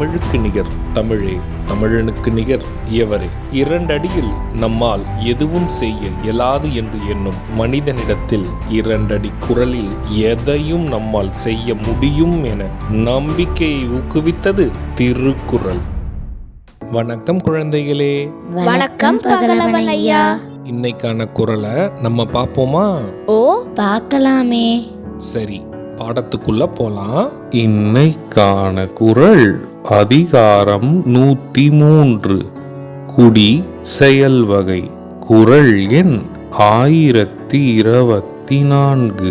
தமிழுக்கு நிகர் தமிழே, தமிழனுக்கு நிகர் எவரே. 2 அடியில் நம்மால் எதுவும் செய்ய இயலாது என்று எண்ணும் மனிதனிடத்தில் 2 அடி குரலில் எதையும் நம்மால் செய்ய முடியும் என நம்பிக்கையை ஊக்குவித்தது திருக்குறள். வணக்கம் குழந்தைகளே. வணக்கம் பகலவன் ஐயா. இன்னைக்கான குறளை நம்ம பார்ப்போமா? ஓ, பார்க்கலாமே. சரி, பாடத்துக்குள்ள போலாம். இன்னைக்கான குறள் அதிகாரம் 103, குடி செயல்வகை. குறள் எண் 1024.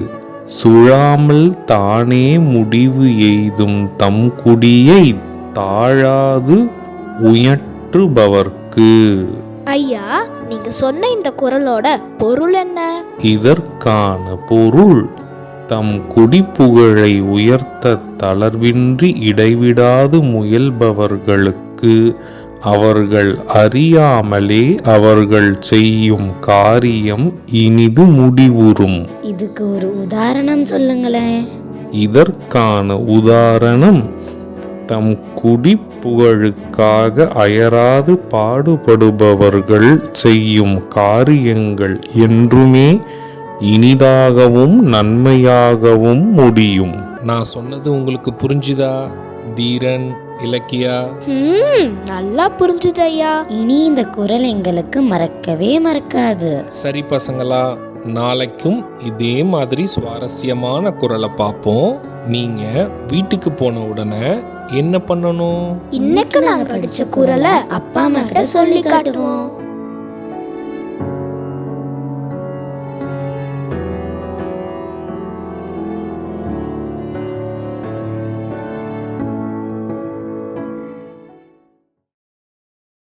சுழாமல் தானே முடிவு எய்தும் தம் குடியை தாழாது உயற்றுபவர்க்கு. ஐயா, நீங்க சொன்ன இந்த குறளோட பொருள் என்ன? இதற்கான பொருள், தம் குடிப்புகழை உயர்த்த தளர்வின்றி இடைவிடாது முயல்பவர்களுக்கு அவர்கள் அறியாமலே அவர்கள் செய்யும் காரியம் இனிது முடிவுறும். இதுக்கு ஒரு உதாரணம் சொல்லுங்களேன். இதற்கான உதாரணம், தம் குடிப்புகழுக்காக அயராது பாடுபடுபவர்கள் செய்யும் காரியங்கள் என்றுமே இனிதாகவும் நன்மையாகவும் முடியும். நான் சொன்னது உங்களுக்கு புரிஞ்சுதா தீரன், இலக்கியா? நல்லா புரிஞ்சுது ஐயா. இனி இந்த குறள் எங்களுக்கு மறக்கவே மறக்காது. சரி பசங்களா, நாளைக்கும் இதே மாதிரி சுவாரஸ்யமான குறளை பார்ப்போம். நீங்க வீட்டுக்கு போன உடனே என்ன பண்ணணும்? இன்னைக்கு நாங்க படிச்ச குறளை அப்பா அம்மா கிட்ட சொல்லி காட்டுவோம்.